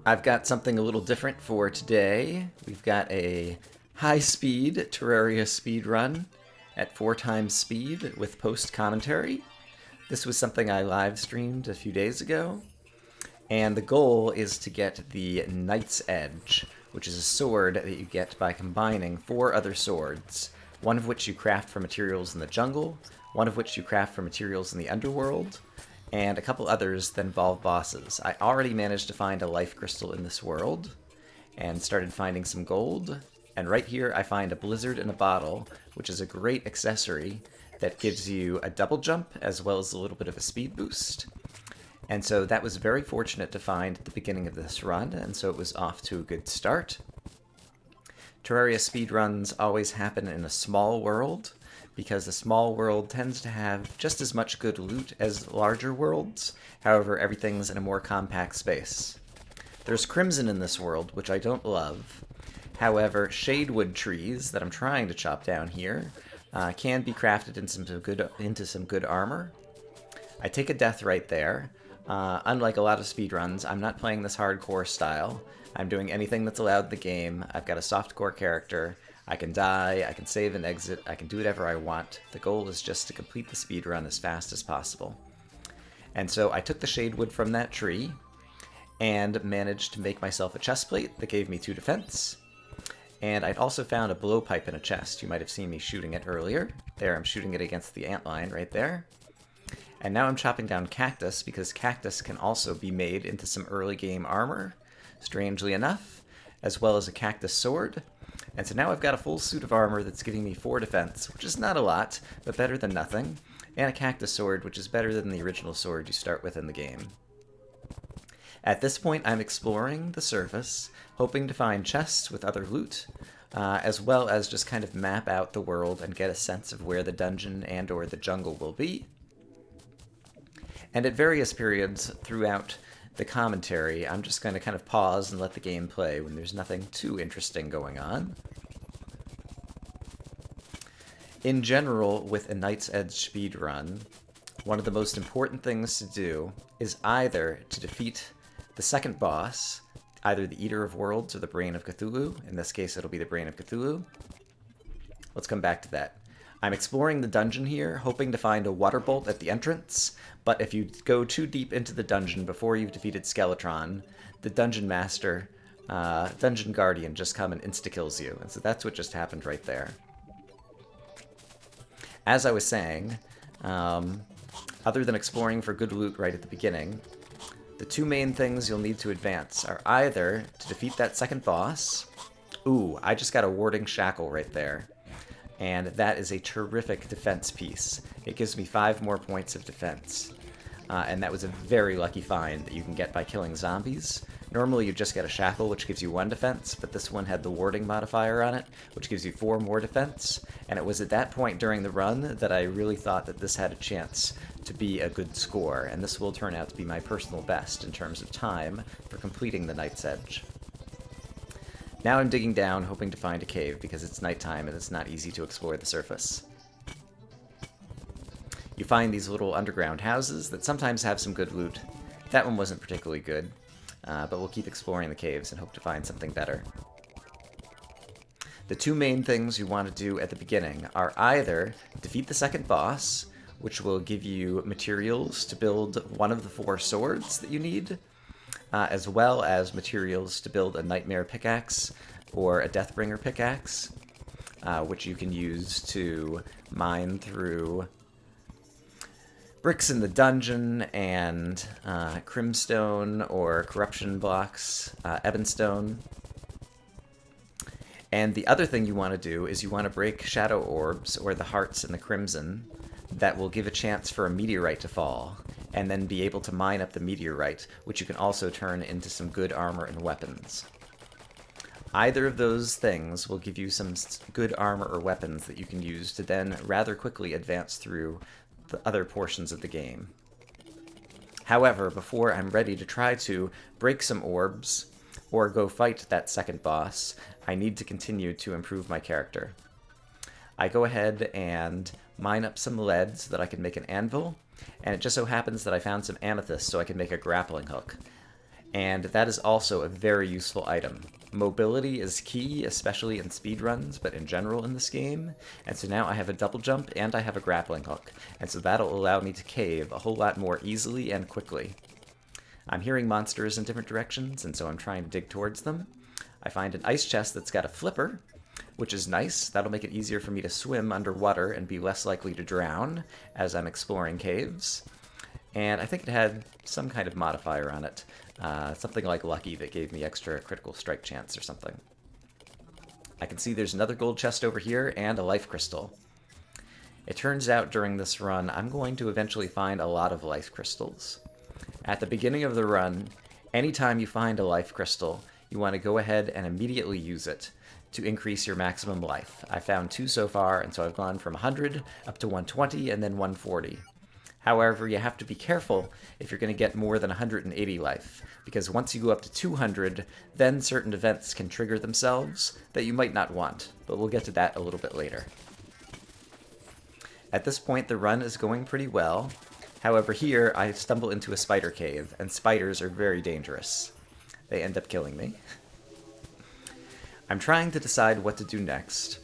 I've got something a little different for today. We've got a high-speed Terraria speedrun at 4 times speed with post-commentary. This was something I live-streamed a few days ago, and the goal is to get the Knight's Edge, which is a sword that you get by combining 4 other swords, one of which you craft from materials in the jungle, one of which you craft from materials in the underworld, and a couple others that involve bosses. I already managed to find a life crystal in this world, and started finding some gold, and right here I find a blizzard in a bottle, which is a great accessory that gives you a double jump as well as a little bit of a speed boost. And so that was very fortunate to find at the beginning of this run, and so it was off to a good start. Terraria speedruns always happen in a small world, because a small world tends to have just as much good loot as larger worlds. However, everything's in a more compact space. There's crimson in this world, which I don't love. However, shadewood trees that I'm trying to chop down here can be crafted into some good armor. I take a death right there. Unlike a lot of speedruns, I'm not playing this hardcore style. I'm doing anything that's allowed in the game. I've got a softcore character. I can die, I can save and exit, I can do whatever I want. The goal is just to complete the speedrun as fast as possible. And so I took the shadewood from that tree and managed to make myself a chestplate that gave me 2 defense. And I'd also found a blowpipe in a chest. You might have seen me shooting it earlier. There, I'm shooting it against the antline right there. And now I'm chopping down cactus, because cactus can also be made into some early game armor, strangely enough, as well as a cactus sword. And so now I've got a full suit of armor that's giving me 4 defense, which is not a lot, but better than nothing, and a cactus sword, which is better than the original sword you start with in the game. At this point, I'm exploring the surface, hoping to find chests with other loot, as well as just kind of map out the world and get a sense of where the dungeon and or the jungle will be. And at various periods throughout the commentary, I'm just going to kind of pause and let the game play when there's nothing too interesting going on. In general, with a Knight's Edge speedrun, one of the most important things to do is either to defeat the second boss, either the Eater of Worlds or the Brain of Cthulhu. In this case, it'll be the Brain of Cthulhu. Let's come back to that. I'm exploring the dungeon here, hoping to find a water bolt at the entrance, but if you go too deep into the dungeon before you've defeated Skeletron, the dungeon master, dungeon guardian, just come and insta-kills you, and so that's what just happened right there. As I was saying, other than exploring for good loot right at the beginning, the 2 main things you'll need to advance are either to defeat that second boss. Ooh, I just got a warding shackle right there. And that is a terrific defense piece. It gives me 5 more points of defense. And that was a very lucky find that you can get by killing zombies. Normally you just get a shackle, which gives you 1 defense, but this one had the warding modifier on it, which gives you 4 more defense. And it was at that point during the run that I really thought that this had a chance to be a good score, and this will turn out to be my personal best in terms of time for completing the Knight's Edge. Now I'm digging down, hoping to find a cave, because it's nighttime and it's not easy to explore the surface. You find these little underground houses that sometimes have some good loot. That one wasn't particularly good, but we'll keep exploring the caves and hope to find something better. The 2 main things you want to do at the beginning are either defeat the second boss, which will give you materials to build one of the 4 swords that you need, as well as materials to build a Nightmare pickaxe or a Deathbringer pickaxe, which you can use to mine through bricks in the dungeon and crimstone or corruption blocks, ebonstone. And the other thing you want to do is you want to break shadow orbs or the hearts in the crimson that will give a chance for a meteorite to fall, and then be able to mine up the meteorite, which you can also turn into some good armor and weapons. Either of those things will give you some good armor or weapons that you can use to then rather quickly advance through the other portions of the game. However, before I'm ready to try to break some orbs or go fight that second boss, I need to continue to improve my character. I go ahead and mine up some lead so that I can make an anvil, and it just so happens that I found some amethyst so I can make a grappling hook. and that is also a very useful item. Mobility is key, especially in speedruns, but in general in this game, and so now I have a double jump and I have a grappling hook, and so that'll allow me to cave a whole lot more easily and quickly. I'm hearing monsters in different directions, and so I'm trying to dig towards them. I find an ice chest that's got a flipper, which is nice. That'll make it easier for me to swim underwater and be less likely to drown as I'm exploring caves. And I think it had some kind of modifier on it. Something like lucky that gave me extra critical strike chance or something. I can see there's another gold chest over here and a life crystal. It turns out during this run, I'm going to eventually find a lot of life crystals. At the beginning of the run, anytime you find a life crystal, you want to go ahead and immediately use it to increase your maximum life. I found 2 so far, and so I've gone from 100 up to 120 and then 140. However, you have to be careful if you're going to get more than 180 life, because once you go up to 200, then certain events can trigger themselves that you might not want, but we'll get to that a little bit later. At this point, the run is going pretty well. However, here I stumble into a spider cave, and spiders are very dangerous. They end up killing me. I'm trying to decide what to do next.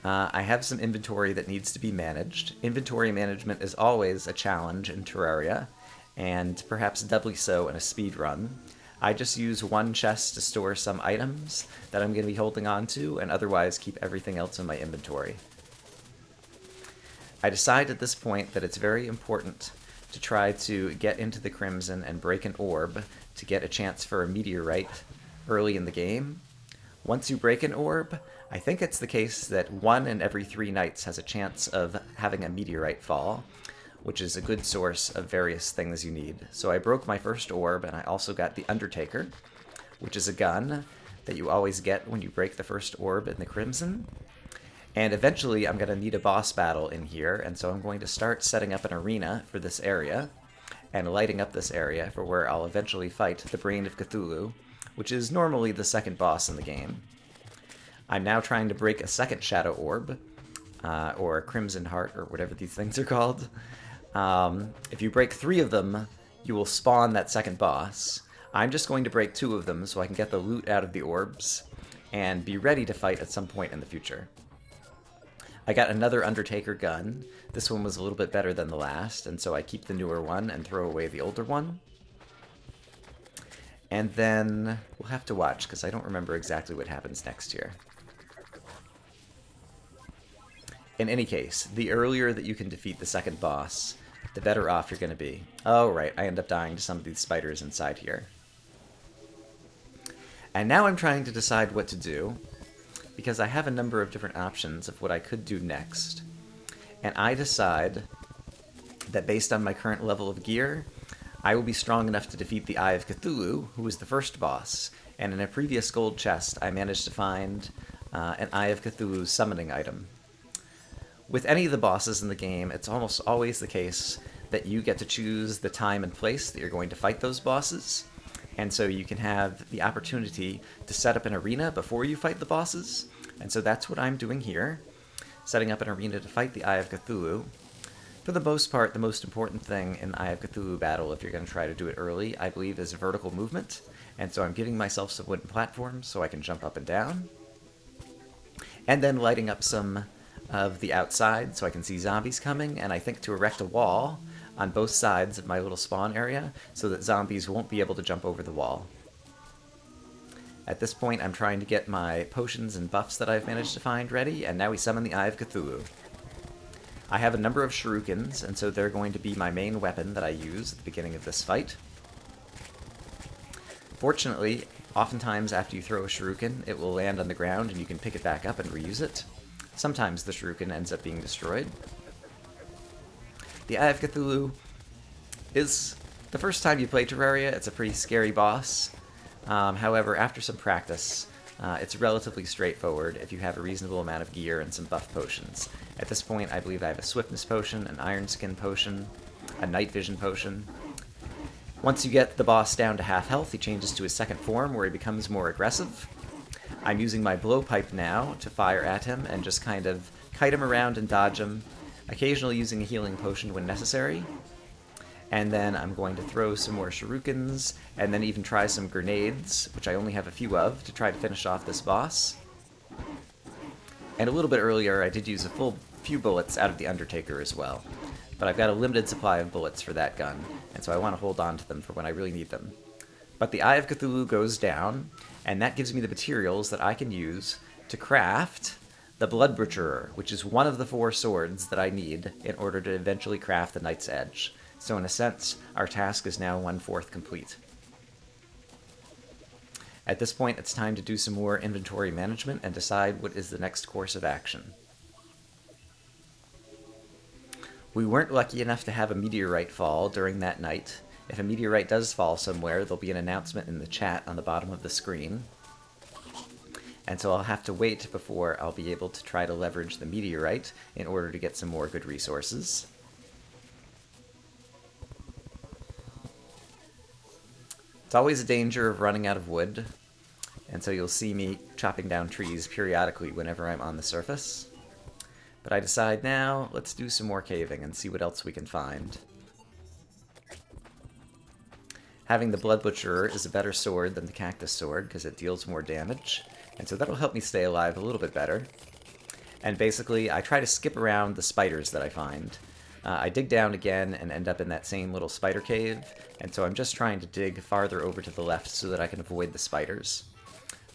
I have some inventory that needs to be managed. Inventory management is always a challenge in Terraria, and perhaps doubly so in a speedrun. I just use one chest to store some items that I'm going to be holding on to, and otherwise keep everything else in my inventory. I decide at this point that it's very important to try to get into the Crimson and break an orb to get a chance for a meteorite early in the game. Once you break an orb, I think it's the case that 1 in every 3 nights has a chance of having a meteorite fall, which is a good source of various things you need. So I broke my first orb, and I also got the Undertaker, which is a gun that you always get when you break the first orb in the Crimson. And eventually I'm going to need a boss battle in here, and so I'm going to start setting up an arena for this area, and lighting up this area for where I'll eventually fight the Brain of Cthulhu, which is normally the second boss in the game. I'm now trying to break a second Shadow Orb, or Crimson Heart, or whatever these things are called. If you break 3 of them, you will spawn that second boss. I'm just going to break 2 of them so I can get the loot out of the orbs, and be ready to fight at some point in the future. I got another Undertaker gun. This one was a little bit better than the last, and so I keep the newer one and throw away the older one. And then we'll have to watch, because I don't remember exactly what happens next here. In any case, the earlier that you can defeat the second boss, the better off you're going to be. Oh, right, I end up dying to some of these spiders inside here. And now I'm trying to decide what to do, because I have a number of different options of what I could do next. And I decide that based on my current level of gear, I will be strong enough to defeat the Eye of Cthulhu, who was the first boss, and in a previous gold chest I managed to find an Eye of Cthulhu summoning item. With any of the bosses in the game, it's almost always the case that you get to choose the time and place that you're going to fight those bosses, and so you can have the opportunity to set up an arena before you fight the bosses, and so that's what I'm doing here, setting up an arena to fight the Eye of Cthulhu. For the most part, the most important thing in Eye of Cthulhu battle, if you're going to try to do it early, I believe is vertical movement, and so I'm giving myself some wooden platforms so I can jump up and down, and then lighting up some of the outside so I can see zombies coming, and I think to erect a wall on both sides of my little spawn area so that zombies won't be able to jump over the wall. At this point, I'm trying to get my potions and buffs that I've managed to find ready, and now we summon the Eye of Cthulhu. I have a number of shurikens, and so they're going to be my main weapon that I use at the beginning of this fight. Fortunately, oftentimes after you throw a shuriken, it will land on the ground and you can pick it back up and reuse it. Sometimes the shuriken ends up being destroyed. The Eye of Cthulhu is, the first time you play Terraria, it's a pretty scary boss. However, after some practice, it's relatively straightforward if you have a reasonable amount of gear and some buff potions. At this point, I believe I have a Swiftness potion, an Iron Skin potion, a Night Vision potion. Once you get the boss down to half health, he changes to his second form, where he becomes more aggressive. I'm using my blowpipe now to fire at him and just kind of kite him around and dodge him, occasionally using a healing potion when necessary. and then I'm going to throw some more shurikens, and then even try some grenades, which I only have a few of, to try to finish off this boss. And a little bit earlier, I did use a full few bullets out of the Undertaker as well. But I've got a limited supply of bullets for that gun, and so I want to hold on to them for when I really need them. But the Eye of Cthulhu goes down, and that gives me the materials that I can use to craft the Blood Butcherer, which is one of the 4 swords that I need in order to eventually craft the Knight's Edge. So in a sense, our task is now 1/4 complete. At this point, it's time to do some more inventory management and decide what is the next course of action. We weren't lucky enough to have a meteorite fall during that night. If a meteorite does fall somewhere, there'll be an announcement in the chat on the bottom of the screen. And so I'll have to wait before I'll be able to try to leverage the meteorite in order to get some more good resources. It's always a danger of running out of wood, and so you'll see me chopping down trees periodically whenever I'm on the surface. But I decide now, let's do some more caving and see what else we can find. Having the Blood Butcherer is a better sword than the Cactus Sword because it deals more damage, and so that'll help me stay alive a little bit better. And basically, I try to skip around the spiders that I find. I dig down again and end up in that same little spider cave, and so I'm just trying to dig farther over to the left so that I can avoid the spiders,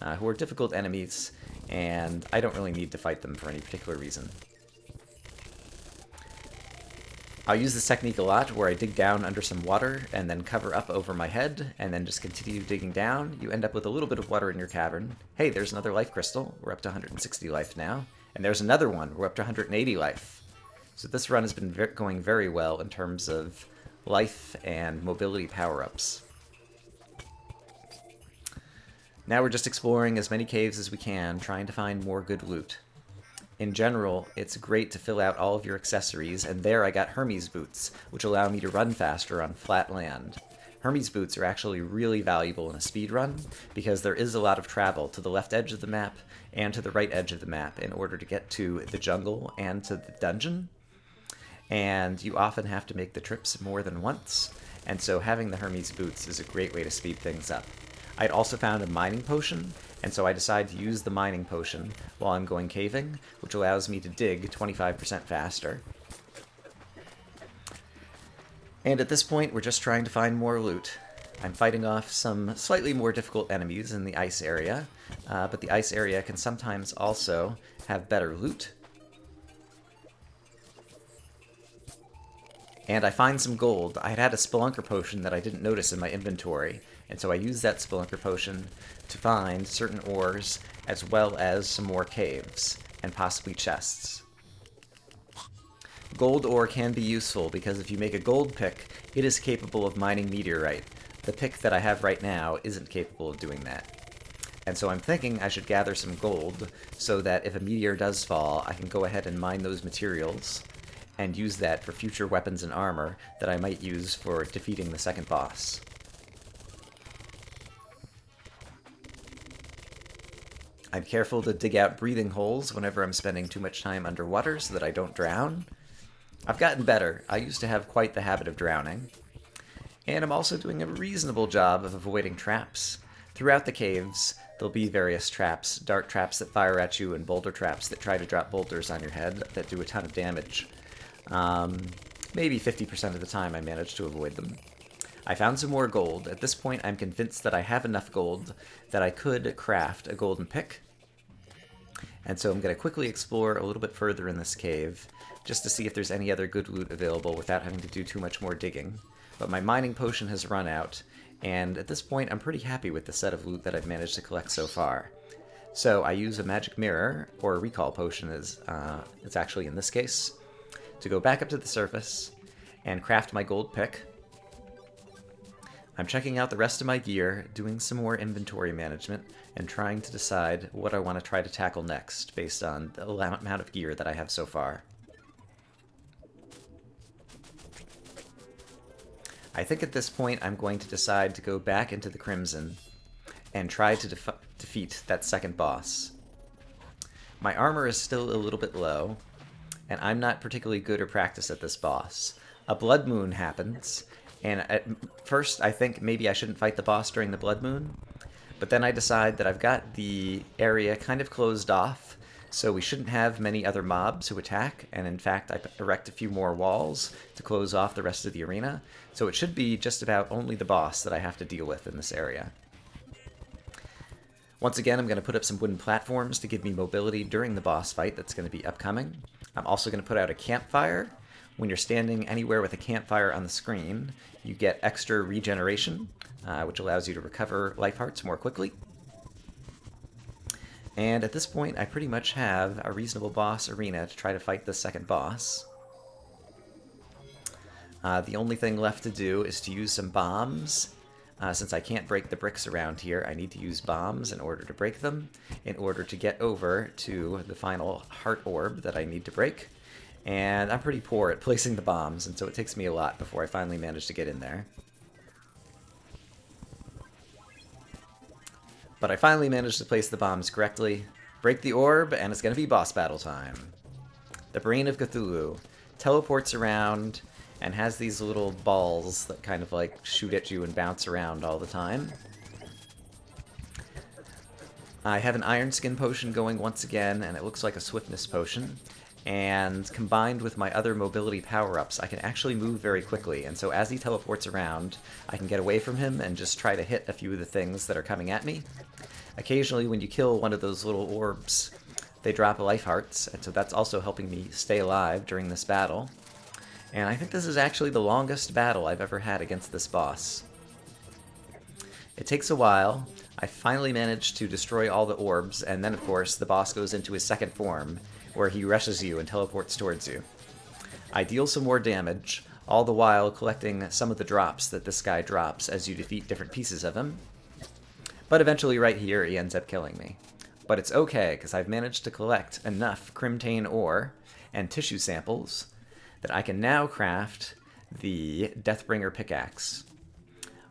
who are difficult enemies, and I don't really need to fight them for any particular reason. I'll use this technique a lot, where I dig down under some water and then cover up over my head, and then just continue digging down. You end up with a little bit of water in your cavern. Hey, there's another life crystal. We're up to 160 life now. And there's another one. We're up to 180 life. So this run has been going very well in terms of life and mobility power-ups. Now we're just exploring as many caves as we can, trying to find more good loot. In general, it's great to fill out all of your accessories, and there I got Hermes boots, which allow me to run faster on flat land. Hermes boots are actually really valuable in a speedrun, because there is a lot of travel to the left edge of the map and to the right edge of the map in order to get to the jungle and to the dungeon. And you often have to make the trips more than once, and so having the Hermes boots is a great way to speed things up. I'd also found a mining potion, and so I decided to use the mining potion while I'm going caving, which allows me to dig 25% faster. And at this point, we're just trying to find more loot. I'm fighting off some slightly more difficult enemies in the ice area, but the ice area can sometimes also have better loot. And I find some gold. I had a Spelunker potion that I didn't notice in my inventory, and so I used that Spelunker potion to find certain ores, as well as some more caves, and possibly chests. Gold ore can be useful, because if you make a gold pick, it is capable of mining meteorite. The pick that I have right now isn't capable of doing that. And so I'm thinking I should gather some gold, so that if a meteor does fall, I can go ahead and mine those materials, and use that for future weapons and armor that I might use for defeating the second boss. I'm careful to dig out breathing holes whenever I'm spending too much time underwater so that I don't drown. I've gotten better. I used to have quite the habit of drowning. And I'm also doing a reasonable job of avoiding traps. Throughout the caves, there'll be various traps, dart traps that fire at you and boulder traps that try to drop boulders on your head that do a ton of damage. Maybe 50% of the time I manage to avoid them. I found some more gold. At this point, I'm convinced that I have enough gold that I could craft a golden pick. And so I'm going to quickly explore a little bit further in this cave, just to see if there's any other good loot available without having to do too much more digging. But my mining potion has run out, and at this point I'm pretty happy with the set of loot that I've managed to collect so far. So I use a magic mirror, or a recall potion as it's actually in this case, to go back up to the surface and craft my gold pick. I'm checking out the rest of my gear, doing some more inventory management, and trying to decide what I want to try to tackle next based on the amount of gear that I have so far. I think at this point I'm going to decide to go back into the Crimson and try to defeat that second boss. My armor is still a little bit low, and I'm not particularly good or practiced at this boss. A blood moon happens, And at first, I think maybe I shouldn't fight the boss during the Blood Moon. But then I decide that I've got the area kind of closed off, so we shouldn't have many other mobs who attack, and in fact I erect a few more walls to close off the rest of the arena, so it should be just about only the boss that I have to deal with in this area. Once again, I'm going to put up some wooden platforms to give me mobility during the boss fight that's going to be upcoming. I'm also going to put out a campfire. When you're standing anywhere with a campfire on the screen, you get extra regeneration, which allows you to recover life hearts more quickly. And at this point, I pretty much have a reasonable boss arena to try to fight the second boss. The only thing left to do is to use some bombs. Since I can't break the bricks around here, I need to use bombs in order to break them, in order to get over to the final heart orb that I need to break. And I'm pretty poor at placing the bombs, and so it takes me a lot before I finally manage to get in there. But I finally managed to place the bombs correctly, break the orb, and it's going to be boss battle time. The Brain of Cthulhu teleports around and has these little balls that kind of like shoot at you and bounce around all the time. I have an Iron Skin potion going once again, and it looks like a Swiftness potion. And combined with my other mobility power-ups, I can actually move very quickly, and so as he teleports around, I can get away from him and just try to hit a few of the things that are coming at me. Occasionally, when you kill one of those little orbs, they drop life hearts, and so that's also helping me stay alive during this battle. And I think this is actually the longest battle I've ever had against this boss. It takes a while. I finally managed to destroy all the orbs, and then of course the boss goes into his second form, where he rushes you and teleports towards you. I deal some more damage, all the while collecting some of the drops that this guy drops as you defeat different pieces of him. But eventually right here he ends up killing me. But it's okay, because I've managed to collect enough Crimtane ore and tissue samples that I can now craft the Deathbringer pickaxe.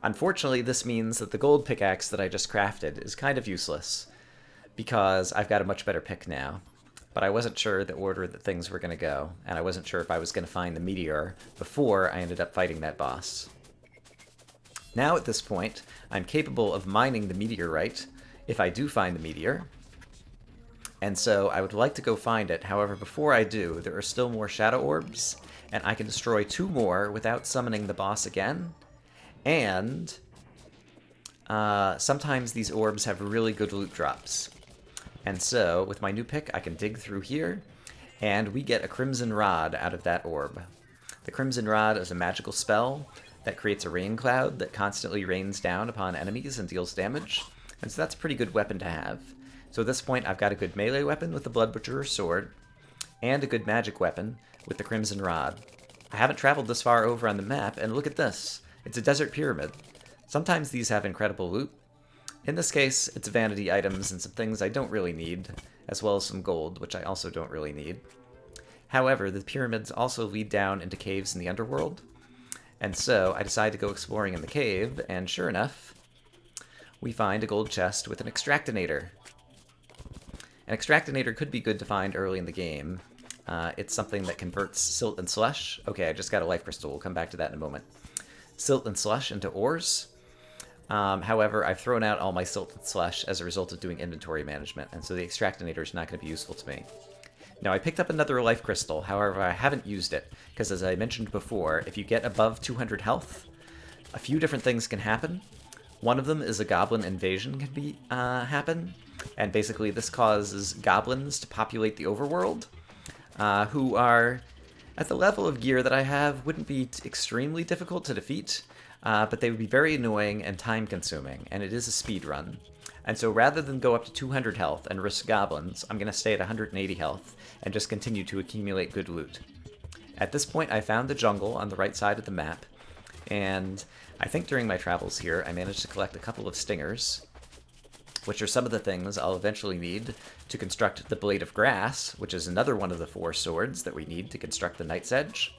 Unfortunately, this means that the gold pickaxe that I just crafted is kind of useless, because I've got a much better pick now. But I wasn't sure the order that things were going to go, and I wasn't sure if I was going to find the meteor before I ended up fighting that boss. Now at this point, I'm capable of mining the meteorite if I do find the meteor, and so I would like to go find it. However, before I do, there are still more shadow orbs, and I can destroy 2 more without summoning the boss again, and sometimes these orbs have really good loot drops. And so, with my new pick, I can dig through here, and we get a Crimson Rod out of that orb. The Crimson Rod is a magical spell that creates a rain cloud that constantly rains down upon enemies and deals damage, and so that's a pretty good weapon to have. So at this point, I've got a good melee weapon with the Blood Butcher's Sword, and a good magic weapon with the Crimson Rod. I haven't traveled this far over on the map, and look at this. It's a desert pyramid. Sometimes these have incredible loot. In this case, it's vanity items and some things I don't really need, as well as some gold, which I also don't really need. However, the pyramids also lead down into caves in the underworld, and so I decide to go exploring in the cave, and sure enough, we find a gold chest with an extractinator. An extractinator could be good to find early in the game. It's something that converts silt and slush. Okay, I just got a life crystal. We'll come back to that in a moment. Silt and slush into ores. However, I've thrown out all my silt and slush as a result of doing inventory management, and so the extractinator is not going to be useful to me. Now, I picked up another life crystal, however, I haven't used it, because as I mentioned before, if you get above 200 health, a few different things can happen. One of them is a goblin invasion can happen, and basically this causes goblins to populate the overworld, who are, at the level of gear that I have, wouldn't be extremely difficult to defeat, but they would be very annoying and time-consuming, and it is a speed run. And so rather than go up to 200 health and risk goblins, I'm going to stay at 180 health and just continue to accumulate good loot. At this point, I found the jungle on the right side of the map, and I think during my travels here, I managed to collect a couple of stingers, which are some of the things I'll eventually need to construct the Blade of Grass, which is another one of the 4 swords that we need to construct the Night's Edge.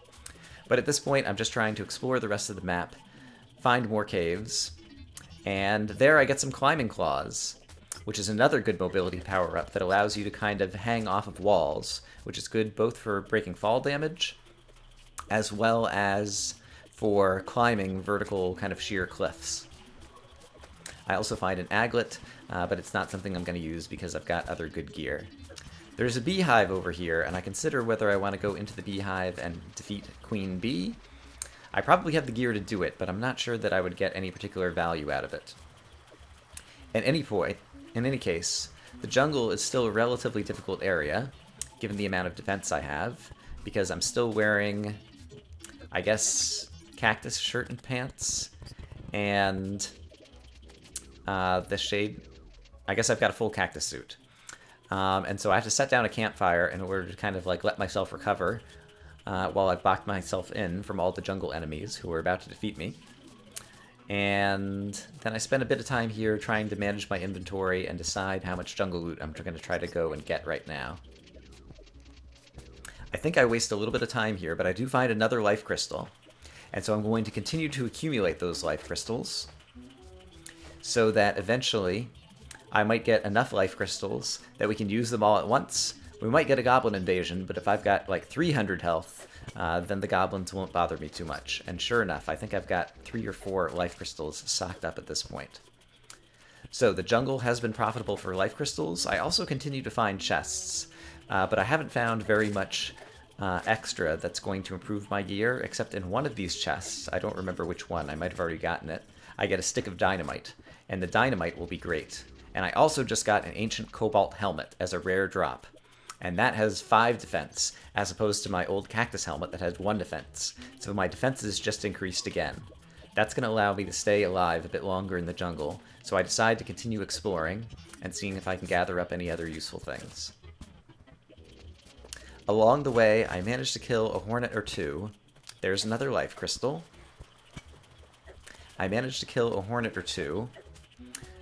But at this point, I'm just trying to explore the rest of the map, find more caves, and there I get some climbing claws, which is another good mobility power-up that allows you to kind of hang off of walls, which is good both for breaking fall damage, as well as for climbing vertical kind of sheer cliffs. I also find an aglet, but it's not something I'm going to use because I've got other good gear. There's a beehive over here, and I consider whether I want to go into the beehive and defeat Queen Bee. I probably have the gear to do it, but I'm not sure that I would get any particular value out of it. At any point, in any case, the jungle is still a relatively difficult area, given the amount of defense I have, because I'm still wearing, I guess, cactus shirt and pants, and the shade. I guess I've got a full cactus suit. And so I have to set down a campfire in order to kind of like let myself recover while I've boxed myself in from all the jungle enemies who are about to defeat me. And then I spend a bit of time here trying to manage my inventory and decide how much jungle loot I'm going to try to go and get right now. I think I waste a little bit of time here, but I do find another life crystal. And so I'm going to continue to accumulate those life crystals so that eventually I might get enough life crystals that we can use them all at once. We might get a goblin invasion, but if I've got like 300 health, then the goblins won't bother me too much. And sure enough, I think I've got 3 or 4 life crystals socked up at this point. So the jungle has been profitable for life crystals. I also continue to find chests, but I haven't found very much extra that's going to improve my gear, except in one of these chests. I don't remember which one. I might have already gotten it. I get a stick of dynamite, and the dynamite will be great. And I also just got an ancient cobalt helmet as a rare drop. And that has 5 defense, as opposed to my old cactus helmet that has 1 defense. So my defenses just increased again. That's going to allow me to stay alive a bit longer in the jungle, so I decide to continue exploring and seeing if I can gather up any other useful things. Along the way, I managed to kill a hornet or 2. There's another life crystal. I managed to kill a hornet or 2,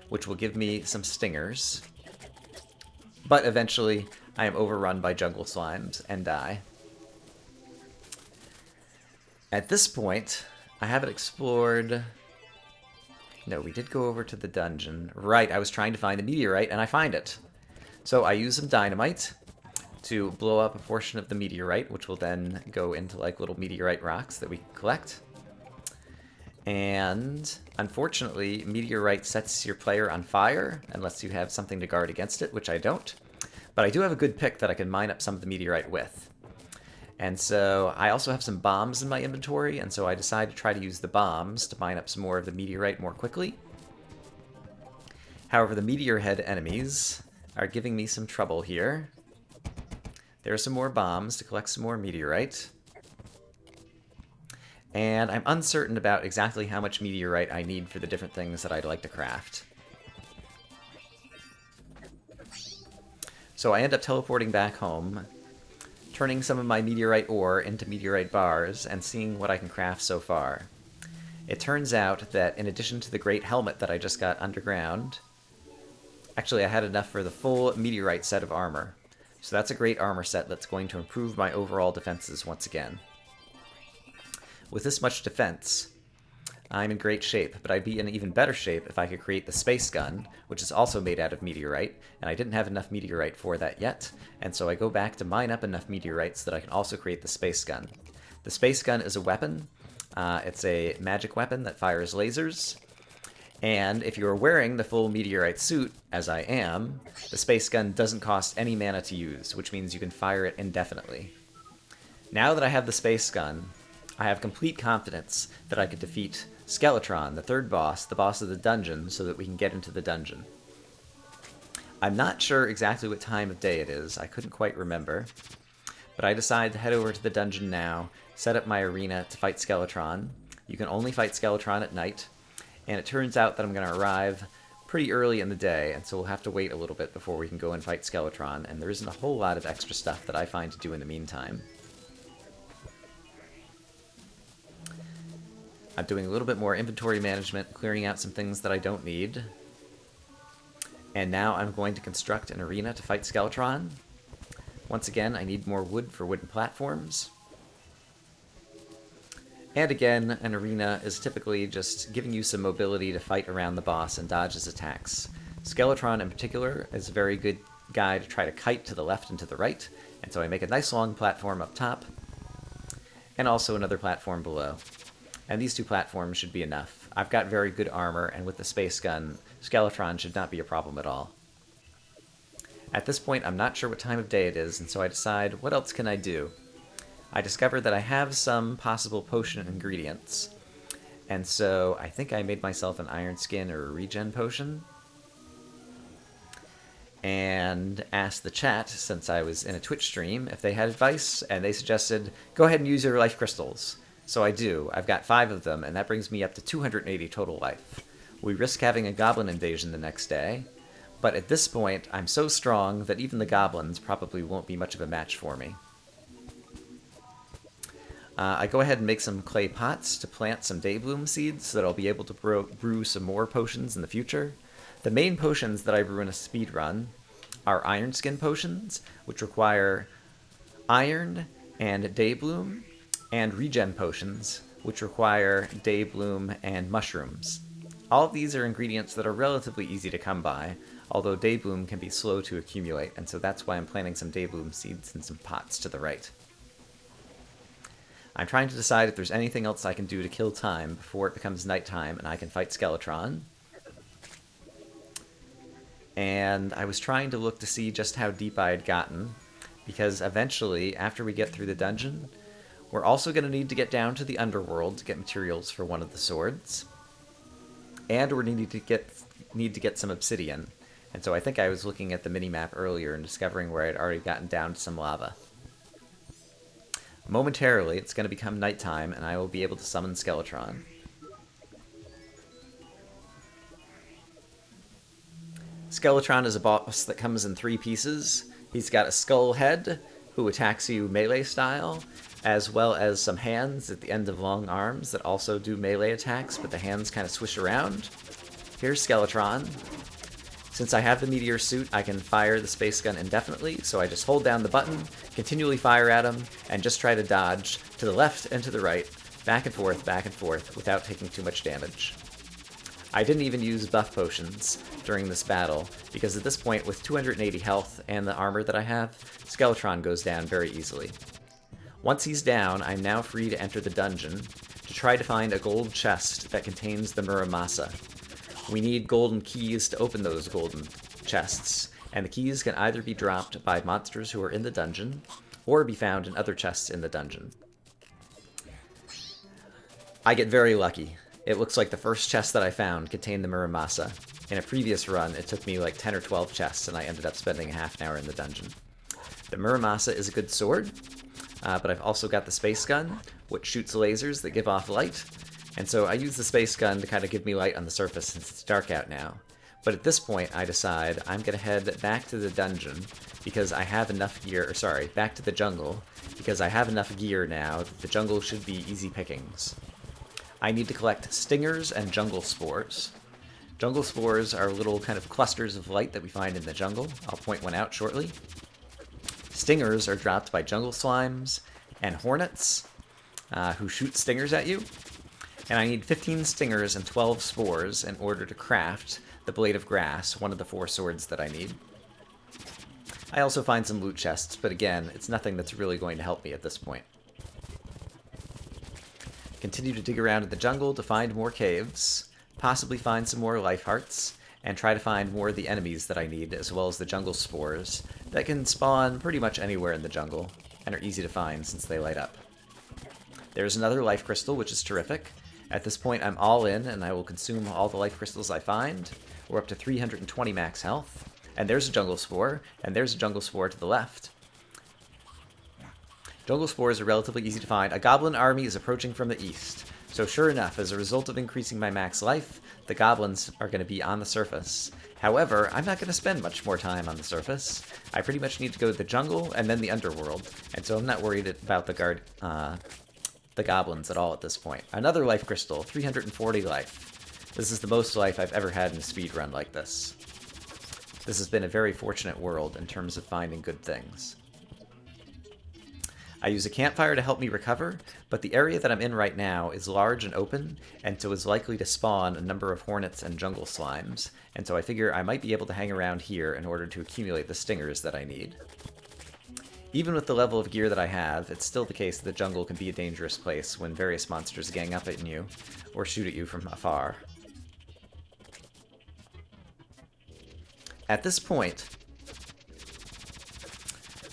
which will give me some stingers. But eventually, I am overrun by jungle slimes and die. At this point, I haven't explored... No, we did go over to the dungeon. Right, I was trying to find the meteorite, and I find it. So I use some dynamite to blow up a portion of the meteorite, which will then go into like little meteorite rocks that we can collect. And unfortunately, meteorite sets your player on fire unless you have something to guard against it, which I don't. But I do have a good pick that I can mine up some of the meteorite with. And so I also have some bombs in my inventory, and so I decide to try to use the bombs to mine up some more of the meteorite more quickly. However, the meteor head enemies are giving me some trouble here. There are some more bombs to collect some more meteorite. And I'm uncertain about exactly how much meteorite I need for the different things that I'd like to craft. So I end up teleporting back home, turning some of my meteorite ore into meteorite bars, and seeing what I can craft so far. It turns out that in addition to the great helmet that I just got underground, actually I had enough for the full meteorite set of armor. So that's a great armor set that's going to improve my overall defenses once again. With this much defense, I'm in great shape, but I'd be in even better shape if I could create the space gun, which is also made out of meteorite, and I didn't have enough meteorite for that yet, and so I go back to mine up enough meteorites that I can also create the space gun. The space gun is a weapon. It's a magic weapon that fires lasers, and if you're wearing the full meteorite suit, as I am, the space gun doesn't cost any mana to use, which means you can fire it indefinitely. Now that I have the space gun, I have complete confidence that I could defeat Skeletron, the third boss, the boss of the dungeon, so that we can get into the dungeon. I'm not sure exactly what time of day it is, I couldn't quite remember, but I decide to head over to the dungeon now, set up my arena to fight Skeletron. You can only fight Skeletron at night, and it turns out that I'm going to arrive pretty early in the day, and so we'll have to wait a little bit before we can go and fight Skeletron, and there isn't a whole lot of extra stuff that I find to do in the meantime. I'm doing a little bit more inventory management, clearing out some things that I don't need. And now I'm going to construct an arena to fight Skeletron. Once again, I need more wood for wooden platforms. And again, an arena is typically just giving you some mobility to fight around the boss and dodge his attacks. Skeletron in particular is a very good guy to try to kite to the left and to the right, and so I make a nice long platform up top, and also another platform below. And these 2 platforms should be enough. I've got very good armor, and with the space gun, Skeletron should not be a problem at all. At this point, I'm not sure what time of day it is, and so I decide, what else can I do? I discovered that I have some possible potion ingredients. And so I think I made myself an iron skin or a regen potion. And asked the chat, since I was in a Twitch stream, if they had advice, and they suggested, go ahead and use your life crystals. So I do. I've got 5 of them, and that brings me up to 280 total life. We risk having a goblin invasion the next day, but at this point, I'm so strong that even the goblins probably won't be much of a match for me. I go ahead and make some clay pots to plant some daybloom seeds so that I'll be able to brew some more potions in the future. The main potions that I brew in a speedrun are iron skin potions, which require iron and daybloom, and regen potions, which require daybloom and mushrooms. All of these are ingredients that are relatively easy to come by, although daybloom can be slow to accumulate, and so that's why I'm planting some daybloom seeds in some pots to the right. I'm trying to decide if there's anything else I can do to kill time before it becomes nighttime and I can fight Skeletron. And I was trying to look to see just how deep I had gotten, because eventually, after we get through the dungeon, we're also going to need to get down to the underworld to get materials for one of the swords. And we're need to get some obsidian. And so I think I was looking at the minimap earlier and discovering where I'd already gotten down to some lava. Momentarily, it's going to become nighttime, and I will be able to summon Skeletron. Skeletron is a boss that comes in 3 pieces. He's got a skull head, who attacks you melee style, as well as some hands at the end of long arms that also do melee attacks, but the hands kind of swish around. Here's Skeletron. Since I have the meteor suit, I can fire the space gun indefinitely, so I just hold down the button, continually fire at him, and just try to dodge to the left and to the right, back and forth, without taking too much damage. I didn't even use buff potions during this battle, because at this point, with 280 health and the armor that I have, Skeletron goes down very easily. Once he's down, I'm now free to enter the dungeon to try to find a gold chest that contains the Muramasa. We need golden keys to open those golden chests, and the keys can either be dropped by monsters who are in the dungeon, or be found in other chests in the dungeon. I get very lucky. It looks like the first chest that I found contained the Muramasa. In a previous run, it took me like 10 or 12 chests, and I ended up spending half an hour in the dungeon. The Muramasa is a good sword, but I've also got the space gun, which shoots lasers that give off light, and so I use the space gun to kind of give me light on the surface since it's dark out now. But at this point, I decide I'm going to head back to the dungeon because I have enough gear, back to the jungle, because I have enough gear now that the jungle should be easy pickings. I need to collect stingers and jungle spores. Jungle spores are little kind of clusters of light that we find in the jungle. I'll point one out shortly. Stingers are dropped by jungle slimes and hornets, who shoot stingers at you. And I need 15 stingers and 12 spores in order to craft the Blade of Grass, one of the 4 swords that I need. I also find some loot chests, but again, it's nothing that's really going to help me at this point. Continue to dig around in the jungle to find more caves, possibly find some more life hearts, and try to find more of the enemies that I need, as well as the jungle spores that can spawn pretty much anywhere in the jungle, and are easy to find since they light up. There's another life crystal, which is terrific. At this point, I'm all in, and I will consume all the life crystals I find. We're up to 320 max health, and there's a jungle spore, and there's a jungle spore to the left. Jungle spores are relatively easy to find. A goblin army is approaching from the east. So sure enough, as a result of increasing my max life, the goblins are going to be on the surface. However, I'm not going to spend much more time on the surface. I pretty much need to go to the jungle and then the underworld, and so I'm not worried about the goblins at all at this point. Another life crystal, 340 life. This is the most life I've ever had in a speedrun like this. This has been a very fortunate world in terms of finding good things. I use a campfire to help me recover, but the area that I'm in right now is large and open, and so is likely to spawn a number of hornets and jungle slimes, and so I figure I might be able to hang around here in order to accumulate the stingers that I need. Even with the level of gear that I have, it's still the case that the jungle can be a dangerous place when various monsters gang up at you or shoot at you from afar. At this point,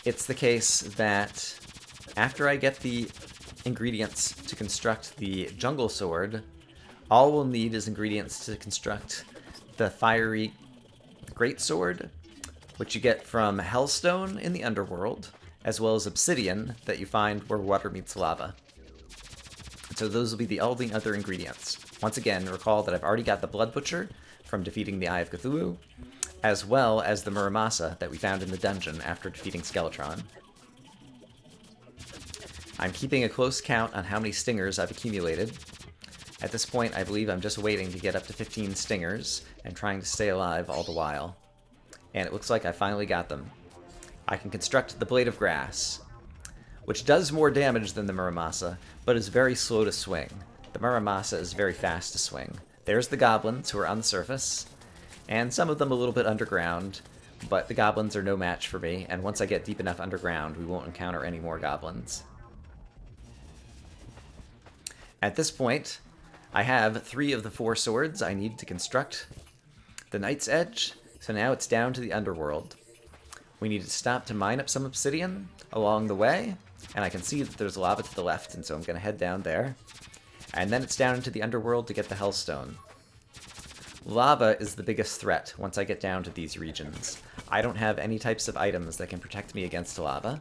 it's the case that after I get the ingredients to construct the jungle sword, all we'll need is ingredients to construct the fiery greatsword, which you get from hellstone in the underworld, as well as obsidian that you find where water meets lava. So those will be all the other ingredients. Once again, recall that I've already got the Blood Butcher from defeating the Eye of Cthulhu, as well as the Muramasa that we found in the dungeon after defeating Skeletron. I'm keeping a close count on how many stingers I've accumulated. At this point, I believe I'm just waiting to get up to 15 stingers and trying to stay alive all the while. And it looks like I finally got them. I can construct the Blade of Grass, which does more damage than the Muramasa, but is very slow to swing. The Muramasa is very fast to swing. There's the goblins who are on the surface, and some of them a little bit underground, but the goblins are no match for me, and once I get deep enough underground, we won't encounter any more goblins. At this point, I have 3 of the 4 swords I need to construct the Night's Edge, so now it's down to the underworld. We need to stop to mine up some obsidian along the way, and I can see that there's lava to the left, and so I'm going to head down there. And then it's down into the underworld to get the Hellstone. Lava is the biggest threat once I get down to these regions. I don't have any types of items that can protect me against lava,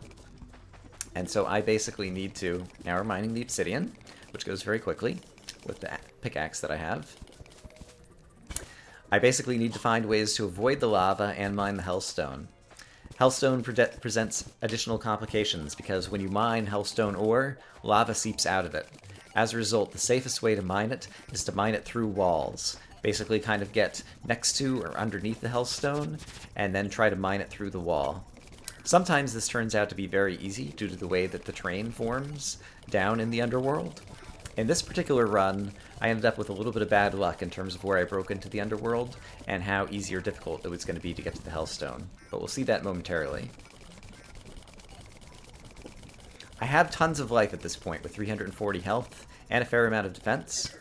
and so I basically need to... Now we're mining the obsidian, which goes very quickly with the pickaxe that I have. I basically need to find ways to avoid the lava and mine the Hellstone. Hellstone presents additional complications because when you mine Hellstone ore, lava seeps out of it. As a result, the safest way to mine it is to mine it through walls. Basically kind of get next to or underneath the Hellstone, and then try to mine it through the wall. Sometimes this turns out to be very easy due to the way that the terrain forms down in the underworld. In this particular run, I ended up with a little bit of bad luck in terms of where I broke into the underworld and how easy or difficult it was going to be to get to the Hellstone, but we'll see that momentarily. I have tons of life at this point with 340 health and a fair amount of defense,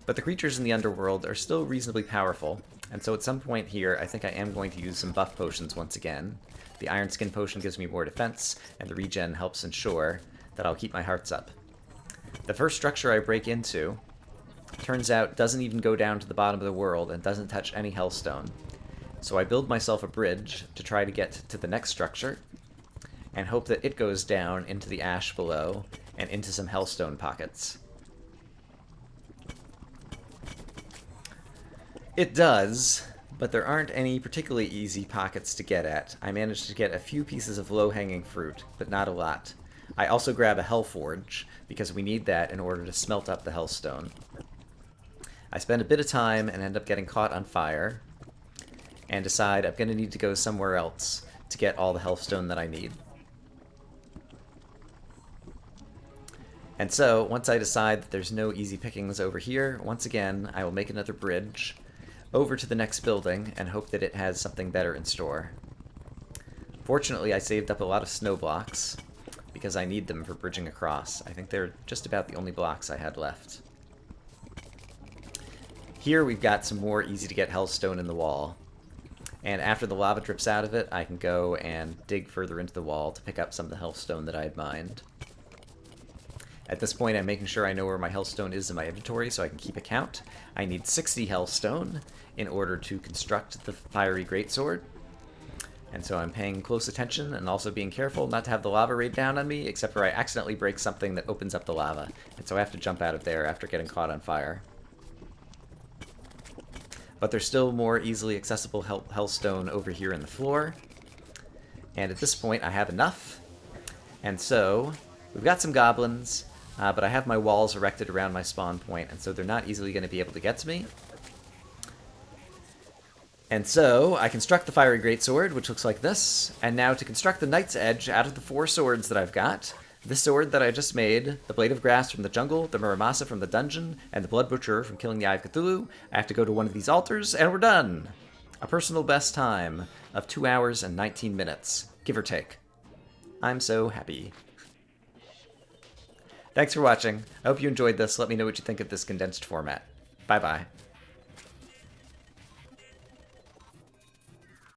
but the creatures in the underworld are still reasonably powerful, and so at some point here I think I am going to use some buff potions once again. The Iron Skin potion gives me more defense, and the regen helps ensure that I'll keep my hearts up. The first structure I break into, turns out, doesn't even go down to the bottom of the world and doesn't touch any Hellstone. So I build myself a bridge to try to get to the next structure, and hope that it goes down into the ash below and into some Hellstone pockets. It does, but there aren't any particularly easy pockets to get at. I managed to get a few pieces of low-hanging fruit, but not a lot. I also grab a Hellforge, because we need that in order to smelt up the Hellstone. I spend a bit of time and end up getting caught on fire, and decide I'm going to need to go somewhere else to get all the Hellstone that I need. And so, once I decide that there's no easy pickings over here, once again, I will make another bridge over to the next building and hope that it has something better in store. Fortunately, I saved up a lot of snow blocks, because I need them for bridging across. I think they're just about the only blocks I had left. Here we've got some more easy-to-get Hellstone in the wall. And after the lava drips out of it, I can go and dig further into the wall to pick up some of the Hellstone that I had mined. At this point, I'm making sure I know where my Hellstone is in my inventory so I can keep a count. I need 60 Hellstone in order to construct the Fiery Greatsword. And so I'm paying close attention and also being careful not to have the lava rain down on me, except for I accidentally break something that opens up the lava. And so I have to jump out of there after getting caught on fire. But there's still more easily accessible Hellstone over here in the floor. And at this point I have enough. And so we've got some goblins, but I have my walls erected around my spawn point, and so they're not easily going to be able to get to me. And so I construct the Fiery Greatsword, which looks like this, and now to construct the Night's Edge out of the 4 swords that I've got, this sword that I just made, the Blade of Grass from the jungle, the Muramasa from the dungeon, and the Blood Butcher from killing the Eye of Cthulhu, I have to go to one of these altars, and we're done! A personal best time of 2 hours and 19 minutes, give or take. I'm so happy. Thanks for watching. I hope you enjoyed this. Let me know what you think of this condensed format. Bye-bye.